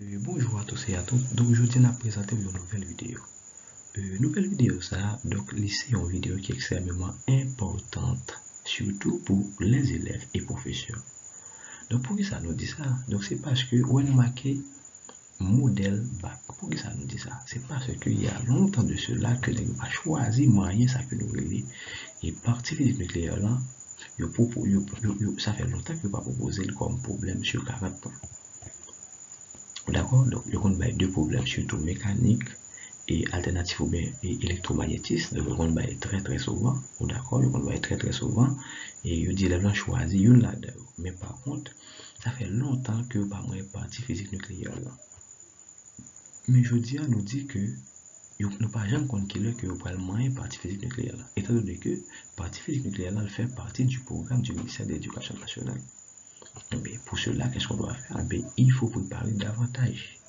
Bonjour à tous et à toutes. Donc aujourd'hui on a présenté une nouvelle vidéo. Nouvelle vidéo ça, donc c'est une vidéo qui est extrêmement importante, surtout pour les élèves et professeurs. Donc pour qui ça nous dit ça? Donc c'est parce que on a marqué modèle bac. Pour qui ça nous dit ça? C'est parce qu'il y a longtemps de cela que nous avons choisi moyen ça que nous voulons et partie physique nucléaire là, ça fait longtemps que pas proposé comme problème sur 40 points. D'accord, donc on a deux problèmes surtout mécanique et alternatif ou bien électromagnétisme. Donc on va très souvent, d'accord, on va très souvent et je dis là choisi une là-dedans. Mais par contre, ça fait longtemps que pas moi partie physique nucléaire là. Mais je dis à nous dit que nous pas jamais compte que vous parlez moyen partie physique nucléaire là. Étant donné que partie physique nucléaire là fait partie du programme du ministère de l'Éducation nationale. Mais pour cela, qu'est-ce qu'on doit faire? Il faut préparer davantage.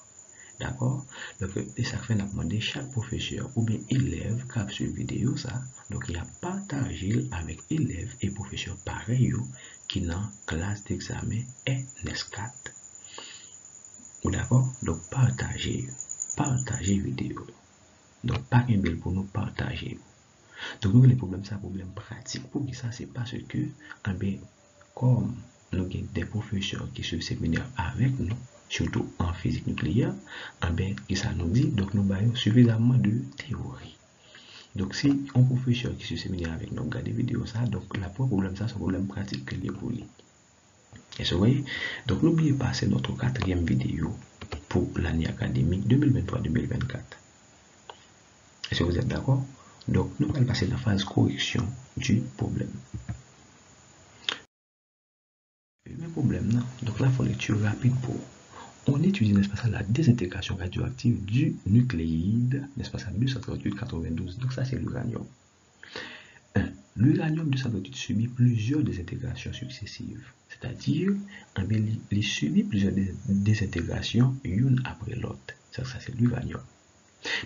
D'accord? Donc, ça fait demander chaque professeur ou bien élève qui a sur vidéo ça. Donc, il a partagé avec élèves et professeurs pareils qui dans classe d'examen NS4. D'accord? Donc, partagez vidéo. Donc, pas un bel pour nous partager. Donc, nous, les problèmes, c'est un problème pratique. Pour qui ça, c'est parce que, comme nous avons des professeurs qui se séminaire avec nous, surtout en physique nucléaire, qui ça nous dit, donc nous avons suffisamment de théorie. Donc si un professeur qui se séminaire avec nous regarde des vidéos ça, donc la problème ça, c'est un problème pratique que pour lui. Et vous voyez, donc n'oubliez pas, c'est notre 4e vidéo pour l'année académique 2023-2024. Est-ce que vous êtes d'accord? Donc nous allons passer dans la phase correction du problème. Le problème, non? Donc là, il faut lecture rapide pour. On étudie, n'est-ce pas ça, la désintégration radioactive du nucléide, n'est-ce pas ça, 238-92. Donc ça, c'est l'uranium. L'uranium 238 subit plusieurs désintégrations successives. C'est-à-dire, il subit plusieurs désintégrations l'une après l'autre. Ça, c'est l'uranium.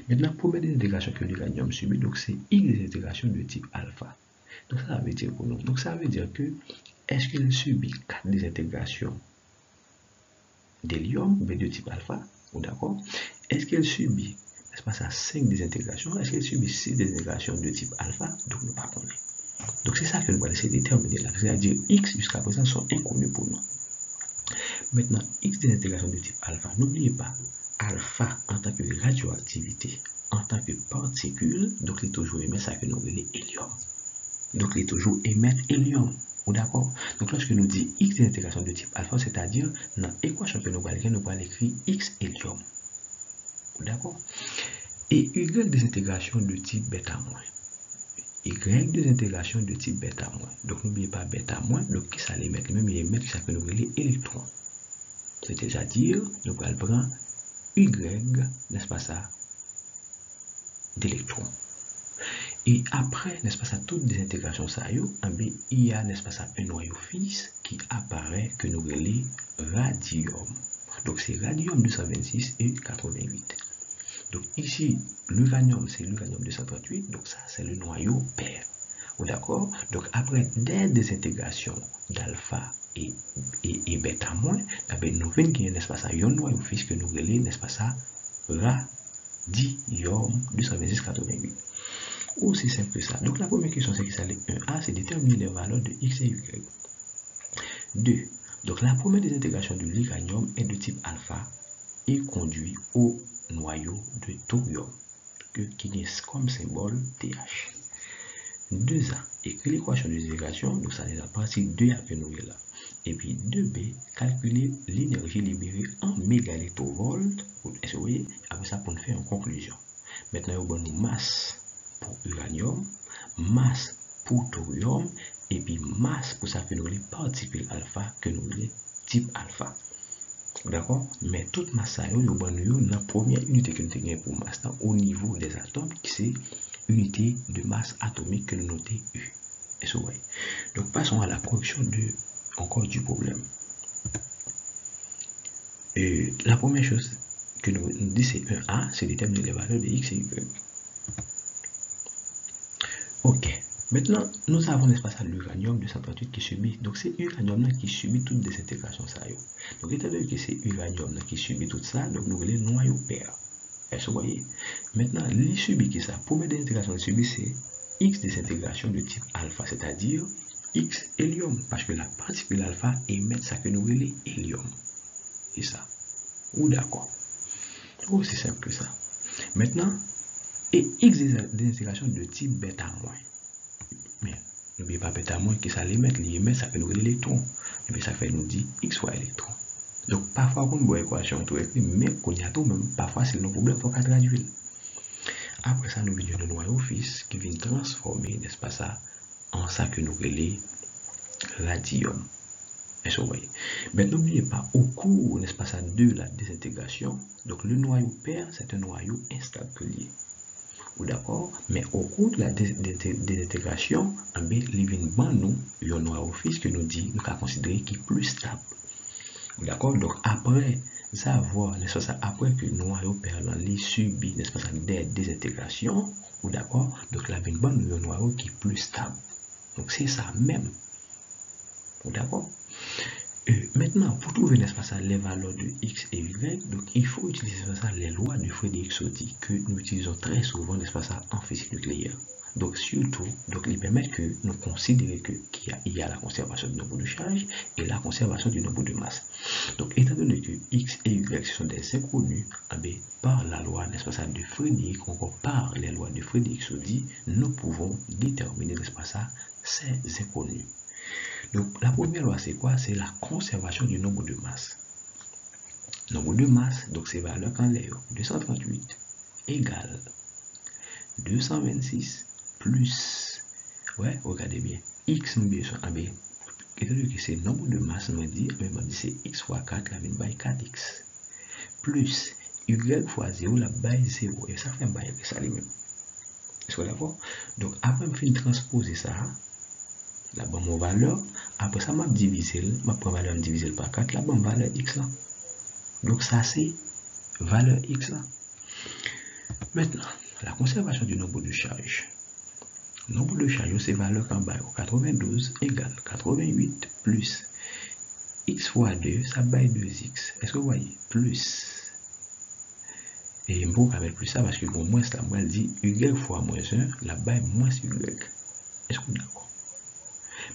Maintenant, la première désintégration que l'uranium subit, donc c'est une désintégration de type alpha. Donc ça veut dire pour nous. Donc ça veut dire que est-ce qu'il subit 4 désintégrations d'hélium, mais de type alpha, d'accord? Est-ce qu'elle subit, n'est-ce pas ça, 5 désintégrations? Est-ce qu'elle subit 6 désintégrations de type alpha? Donc nous ne pas connaître. Donc c'est ça que nous allons essayer de déterminer là. C'est-à-dire X jusqu'à présent sont inconnus pour nous. Maintenant, X désintégrations de type alpha, n'oubliez pas, alpha en tant que radioactivité, en tant que particule, donc il est toujours émet ça que nous appelons hélium. Donc il est toujours émettre hélium. D'accord? Donc lorsque nous dit X d'intégration de type alpha, c'est-à-dire dans l'équation que nous allons écrire X hélium. D'accord? Et Y désintégration de type bêta moins. Y désintégration de type bêta moins. Donc n'oubliez pas bêta moins, donc qui ça les met, même il émet ça que nous appelons électron. C'est-à-dire, nous allons prendre Y, n'est-ce pas ça, d'électrons. Et après, n'est-ce pas ça, toute désintégration ça il y a, n'est-ce pas ça, un noyau fixe qui apparaît que nous appelons radium. Donc c'est radium 226 et 88. Donc ici, l'uranium, c'est l'uranium 238, donc ça c'est le noyau pair. D'accord? Donc après des désintégrations d'alpha et bêta moins, nous venons gagner, n'est-ce pas ça, un noyau fixe que nous appelons, n'est-ce pas ça, radium 226 88. Aussi simple que ça. Donc la première question c'est que ça est 1A, c'est déterminer les valeurs de X et Y. 2. Donc la première désintégration de l'uranium est de type alpha et conduit au noyau de thorium qui est comme symbole TH. 2A, écrit l'équation de désintégration, donc ça est la partie 2A que nous avons là. Et puis 2B, calculer l'énergie libérée en mégaélectrovolts. Est-ce que vous voyez? Après ça, pour nous faire une conclusion. Maintenant, on a une masse pour uranium, masse pour thorium, et puis masse pour ça que nous les particules alpha que nous les type alpha. D'accord? Mais toute masse ça nous la première unité que nous avons pour masse au niveau des atomes, qui c'est unité de masse atomique que nous notons U. Est-ce que vous voyez? Donc passons à la correction encore du problème. La première chose que nous dit c'est 1A, c'est déterminer les valeurs de X et Y. Ok, Maintenant, nous avons l'espace à l'uranium 238 qui subit. Donc, c'est l'uranium qui subit toute désintégration. Ça, yo. Donc, étant donné que c'est l'uranium qui subit tout ça, donc nous voulons noyau pair. Est-ce que vous voyez? Maintenant, il subit qui ça? Première désintégration, il subit, c'est X désintégration de type alpha, c'est-à-dire X hélium. Parce que la particule alpha émet ça que nous voulons hélium. Et ça. Ou d'accord? Aussi simple que ça. Maintenant, et X désintégration de type bêta moins. Mais n'oubliez pas bêta moins qui ça l'émet ça fait nous l'électron. Et puis ça fait nous dit X fois électron. Donc parfois on voit l'équation tout écrit, mais qu'on y a tout même parfois c'est nos problèmes faut qu'à traduire. Après ça nous venons le noyau fils qui vient transformer n'est-ce pas ça en ça que nous relais radium. Est-ce que vous voyez? Mais n'oubliez pas au cours n'est-ce pas ça de la désintégration, donc le noyau pair c'est un noyau instable que lié. D'accord, mais au cours de la désintégration, il vient nous un noyau fils que nous dit nous avons considéré qui est plus stable. D'accord, donc après avoir n'est-ce pas après que le noyau pair subit n'est-ce pas des désintégrations, ou d'accord, donc la vient nous un noyau qui est plus stable. Donc c'est ça même. D'accord. Maintenant, pour trouver n'est-ce pas ça, les valeurs de X et Y, donc il faut utiliser ça, les lois de Frederick-Soddy que nous utilisons très souvent n'est-ce pas ça, en physique nucléaire. Donc surtout, donc ils permettent que nous considérions qu'il y a la conservation du nombre de charges et la conservation du nombre de masse. Donc étant donné que X et Y sont des inconnus, par la loi n'est-ce pas ça, de Frederick, encore par les lois de Frederick-Soddy, nous pouvons déterminer n'est-ce pas ça, ces inconnus. Donc, la première loi, c'est quoi? C'est la conservation du nombre de masse. Nombre de masse, donc c'est valeur quand l'air 238 égale 226 plus, ouais, regardez bien, x, étant donné que c'est nombre de masse, on dit c'est x fois 4, la vie by 4x, plus y fois 0, la by 0, et ça fait un by avec ça lui-même. Est-ce que d'accord? Donc, après, je vais transposer ça. La bonne valeur, après ça, m'a divisé, ma valeur divisé par 4, la bonne valeur x là. Donc ça c'est valeur x là. Maintenant, la conservation du nombre de charges. Nombre de charges, c'est valeur en bas, 92 égale 88 plus x fois 2, ça baille 2x. Est-ce que vous voyez? Plus. Et bon, avec plus ça, parce que bon, moins ça, moi, elle dit y fois moins 1, la baille moins y. Est-ce que vous êtes d'accord?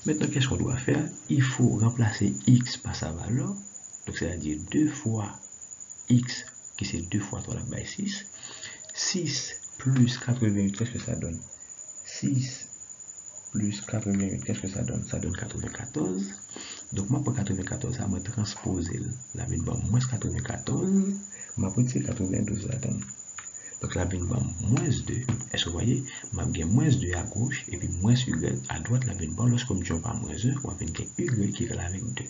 Maintenant, qu'est-ce qu'on doit faire? Il faut remplacer x par sa valeur. Donc, c'est-à-dire 2 fois x, qui c'est 2 fois 3 la by 6. 6 plus 88, qu'est-ce que ça donne? 6 plus 88, qu'est-ce que ça donne? Ça donne 94. Donc, moi, pour 94, ça m'a transposé la vie de moins 94. Ma petite 92 la donne. Donc la vine va moins 2. Est-ce que vous voyez? Ma bien moins 2 à gauche et puis moins y à droite. La vine va lorsque je vais moins 1, on va venir y qui est là avec 2.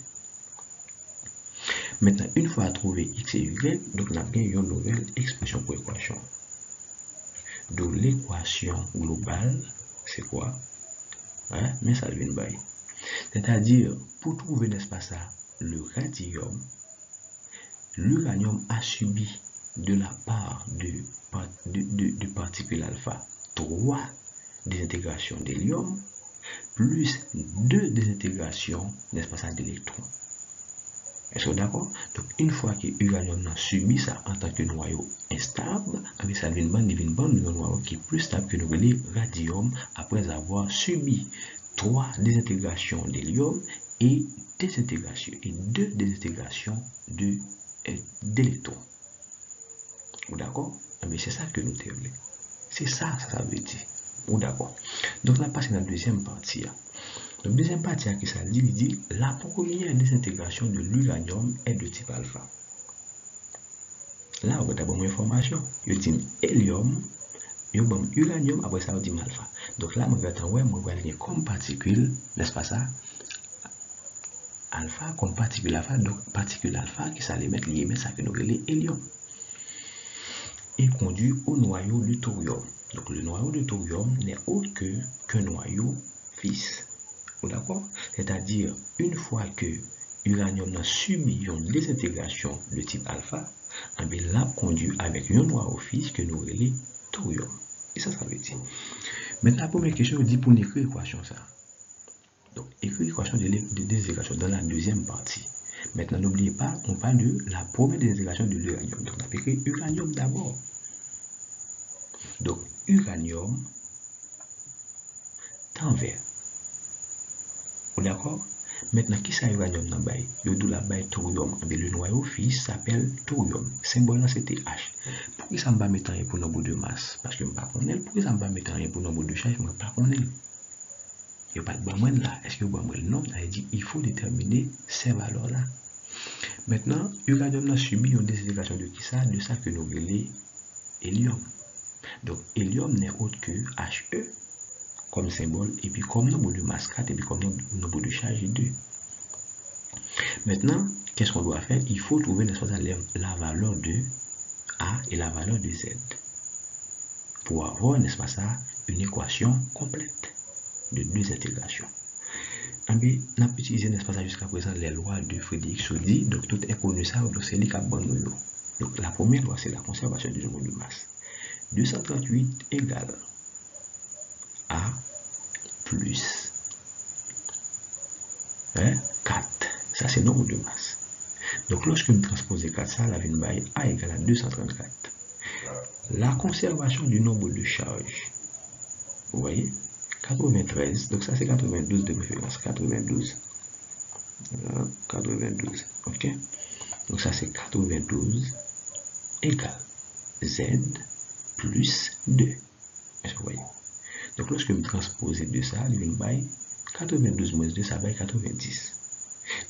Maintenant, une fois trouvé x et y, donc on a bien une nouvelle expression pour l'équation. Donc l'équation globale, c'est quoi? Hein? Mais ça vient by. C'est-à-dire, pour trouver, n'est-ce pas ça, le radium, l'uranium a subi de la part de particules alpha 3 désintégrations d'hélium plus 2 désintégrations, n'est-ce pas ça, d'électrons. Est-ce que d'accord? Donc une fois que l'uranium a subi ça en tant que noyau instable, avec ça vient un noyau qui est plus stable que le radium après avoir subi 3 désintégrations d'hélium et 2 désintégrations d'électrons. D'accord? Mais c'est ça que nous te voulons. C'est ça, ça veut dire. D'accord? Donc, on a passé dans la deuxième partie. Donc, deuxième partie, qui ça dit, la première désintégration de l'uranium est de type alpha. Là, on va d'abord une information. Il dit hélium, il y a uranium, après ça, on dit alpha. Donc là, on va voir comme particule, n'est-ce pas ça? Alpha comme particule alpha, donc particule alpha qui ça les mettre lié, ça que nous appelons hélium. Et conduit au noyau du thorium. Donc le noyau de thorium n'est autre qu'un noyau fils. D'accord? C'est-à-dire, une fois que l'uranium a subi une désintégration de type alpha, l'a conduit avec un noyau fils que nous appelons thorium. Et ça veut dire. Maintenant, la première question, on dit pour écrire l'équation ça. Donc, écrire l'équation des intégrations dans la deuxième partie. Maintenant, n'oubliez pas, on parle de la première des intégrations de l'uranium. Donc, on va écrire uranium d'abord. Donc, uranium temps vert. D'accord? Maintenant, qui ça uranium dans le bail? Il y a la bail thorium. Le noyau fixe s'appelle thorium. Symbole là, c'était H. Pourquoi ça ne va pas mettre rien pour le nombre de masse? Parce que je ne sais pas connaître. Pourquoi ça ne va pas mettre rien pour le nombre de charge? Je ne sais pas connaître. Il n'y a pas de bon là. Est-ce que vous avez le nom? Ça veut dire il faut déterminer ces valeurs-là. Maintenant, uranium a subi une désintegration de qui ça? De ça que nous appelons hélium. Donc, hélium n'est autre que He comme symbole, et puis comme nombre de masse 4, et puis comme nombre de charge 2. Maintenant, qu'est-ce qu'on doit faire? Il faut trouver la valeur de A et la valeur de Z pour avoir, n'est-ce pas ça, une équation complète de deux intégrations. On a utilisé, n'est-ce pas ça, jusqu'à présent les lois de Frédéric-Soddy, donc tout est connu ça, donc c'est les carbone. Donc la première loi, c'est la conservation du nombre de masse. 238 égale A plus 4. Ça, c'est le nombre de masse. Donc, lorsque nous transposons 4, ça, la vine by A égale à 234. La conservation du nombre de charges, vous voyez, 93, donc ça, c'est 92 de préférence. 92. 92, ok? Donc, ça, c'est 92 égale Z plus 2. Est-ce que vous voyez? Donc, lorsque nous transposons de ça, le by 92 moins 2, ça va être 90.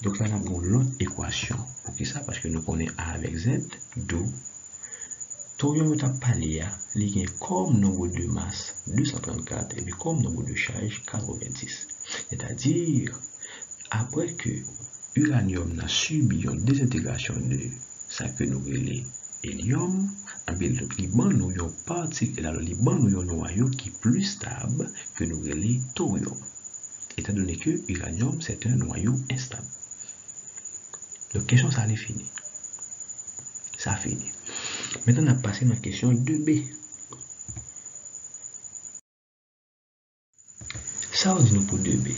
Donc, là, nous avons l'autre équation. Pour qui ça? Parce que nous connaissons A avec Z, d'où thorium est appelé lié comme nombre de masse 234 et puis comme nombre de charge 90. C'est-à-dire, après que l'uranium a subi une désintégration de ça que nous appelons hélium, il nous une particule, il nous un noyau qui est plus stable que nous appelons thorium. Étant donné que l'uranium, c'est un noyau instable. Donc, question, ça est fini. Ça a fini. Maintenant, on a passé à la question 2B. Ça, on dit nous pour 2B.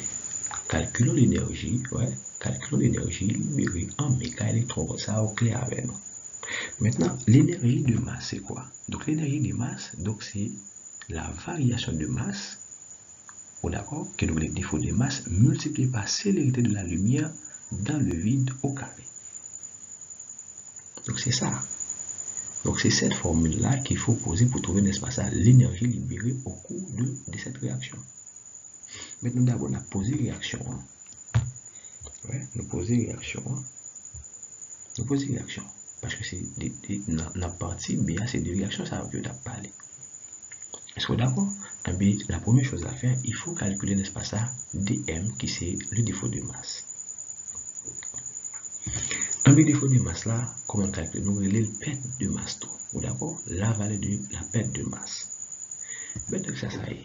Calculons l'énergie, calculons l'énergie libérée en mégaélectrons. Ça, au clair avec nous. Maintenant, l'énergie de masse, c'est quoi? Donc, l'énergie de masse, c'est la variation de masse, d'accord, que nous voulons défaut de masse, multiplié par célérité de la lumière dans le vide au carré. Donc, c'est ça. Donc, c'est cette formule-là qu'il faut poser pour trouver, n'est-ce pas ça, l'énergie libérée au cours de cette réaction. Maintenant, d'abord, on a posé réaction. Nous poser réaction. Nous poser réaction. Parce que c'est dans la partie B, c'est des réactions, ça veut dire parler. Est-ce que d'accord? La première chose à faire, il faut calculer, n'est-ce pas ça, dm, qui c'est le défaut de masse. Un défaut de masse là, comment calculer? Nous relève le perte de masse tout. D'accord? La valeur de la perte de masse. Maintenant, ça y est.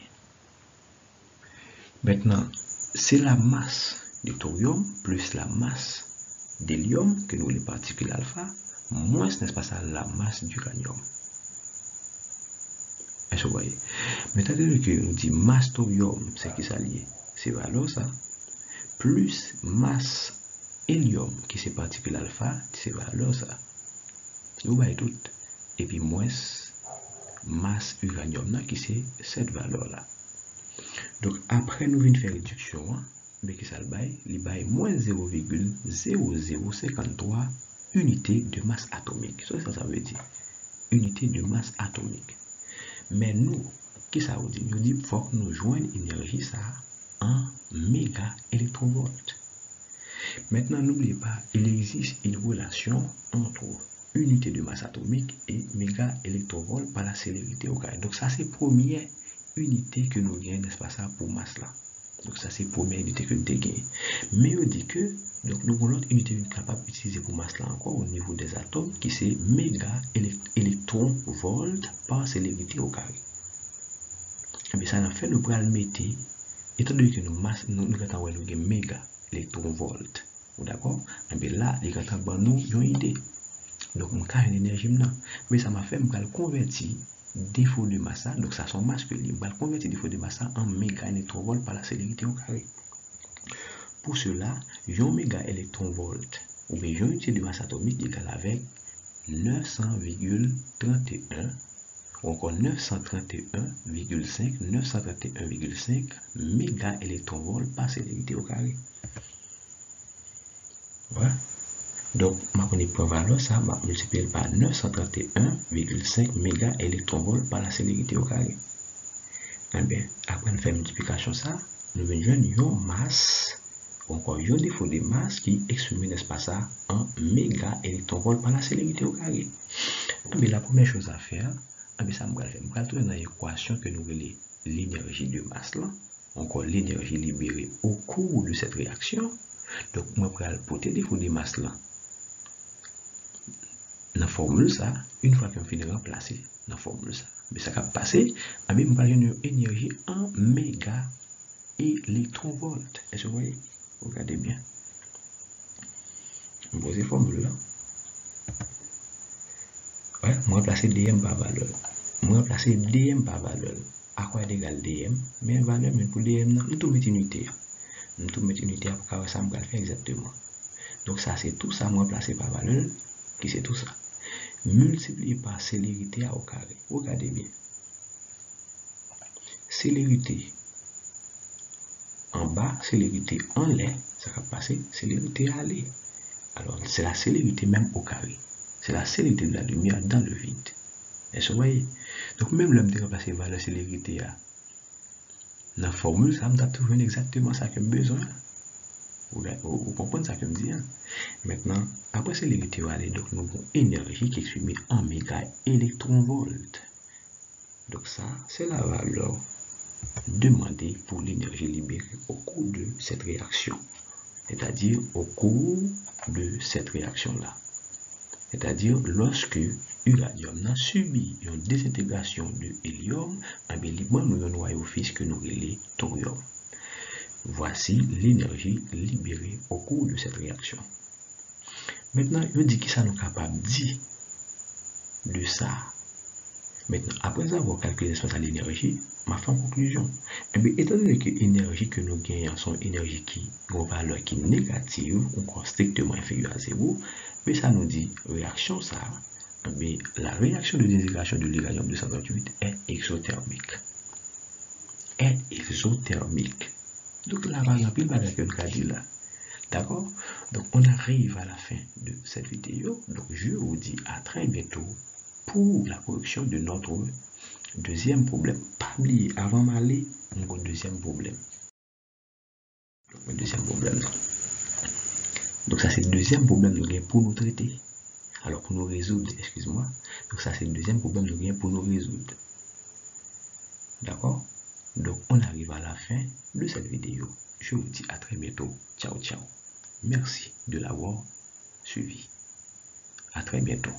Maintenant, c'est la masse de thorium plus la masse d'hélium, que nous les particules alpha, moins, n'est-ce pas ça, la masse d'uranium. Est-ce que vous voyez? Maintenant, que nous dit masse thorium, c'est qui ça lié? C'est valeur ça, plus masse hélium, qui c'est particule alpha, c'est valeur ça. Vous voyez tout. Et puis moins masse uranium, qui c'est cette valeur-là. Donc, après, nous venons faire réduction, mais qui ça le bail? Il bail moins 0,0053 unités de masse atomique. Ça veut dire unité de masse atomique. Mais nous, qui ça veut dire? Nous dit qu'il faut que nous joignons l'énergie ça en mégaélectronvolts. Maintenant, n'oubliez pas, il existe une relation entre unité de masse atomique et mégaélectronvolts par la célérité au carré. Donc, ça, c'est la première unité que nous gagnons, n'est-ce pas ça, pour masse là. Donc, ça, c'est la première unité que nous gagnons. Mais on dit que, donc, nous avons l'autre unité capable d'utiliser pour masse là encore au niveau des atomes, qui c'est mégaélectronvolts par célérité au carré. Et bien, ça, en fait, nous pourrons le mettre, étant donné que nous avons méga électronvolts, d'accord? Et bien là, les gars nous une idée. Donc, on a une énergie maintenant. Mais ça m'a fait me convertir défaut de masse, donc ça son masse que il va convertir défaut de masse en méga électronvolt par la célérité au carré. Pour cela, un méga électronvolt ou bien une unité de masse atomique égale avec 900,31 ou encore 931,5 méga électronvolt par célérité au carré. Voilà. Donc, je vais prendre valeur, ça va multiplier par 931,5 méga électronvolt par la célérité au carré. Eh bien, après faire multiplication, ça, nous venons une masse, encore un défaut de masse qui exprime, n'est-ce pas ça, en méga électronvolt par la célérité au carré. Mais la première chose à faire, ça me va trouver dans l'équation que nous voulons l'énergie de masse là, encore l'énergie libérée au cours de cette réaction. Donc, moi, je vais porter défaut de masse là. Dans la formule ça, une fois qu'on finit de remplacer dans la formule ça, mais ça va passer, je vais une énergie en méga électronvolt. Est-ce que vous voyez? Regardez bien. Je pose la formule là. Ouais, moi placer dm par valeur. Moi placer dm par valeur. À quoi est égal dm? Mais valeur, mais pour dm, nous tout mettre unité. Nous tout mettre unité pour que ça me faire exactement. Donc ça c'est tout ça, moi placer par valeur, qui c'est tout ça. Multiplié par célérité au carré. Regardez bien. Célérité en bas, célérité en l'air, ça va passer célérité à l'air. Alors c'est la célérité même au carré. C'est la célérité de la lumière dans le vide. Est-ce que vous voyez? Donc même l'homme de remplacer par la célérité dans la formule, ça me donne toujours exactement ça que j'ai besoin. Vous comprenez ça que je dis? Maintenant, après célérité, donc nous avons énergie qui est exprimée en méga électronvolt. Donc ça, c'est la valeur demandée pour l'énergie libérée au cours de cette réaction. C'est-à-dire au cours de cette réaction-là. C'est-à-dire lorsque l'uranium a subi une désintégration de hélium, nous avons un noyau fixe que nous appelons thorium. Voici l'énergie libérée au cours de cette réaction. Maintenant, je dis que ça nous est capable de dire de ça. Maintenant, après avoir calculé l'espace de l'énergie, ma fin conclusion. Eh bien, étant donné que l'énergie que nous gagnons sont énergie qui a une valeur qui est négative, ou encore strictement inférieure à 0, mais ça nous dit réaction ça. Eh bien, la réaction de désintégration de l'uranium 238 est exothermique. Donc la variable que nous avons dit là. D'accord? Donc on arrive à la fin de cette vidéo. Donc je vous dis à très bientôt pour la correction de notre deuxième problème. Pas oublier, avant d'aller, on a un deuxième problème. Donc ça c'est le deuxième problème pour nous traiter. Alors pour nous résoudre, excuse-moi. Donc ça c'est le deuxième problème pour nous résoudre. D'accord? Donc on arrive à la fin de cette vidéo. Je vous dis à très bientôt. Ciao, ciao. Merci de l'avoir suivi. À très bientôt.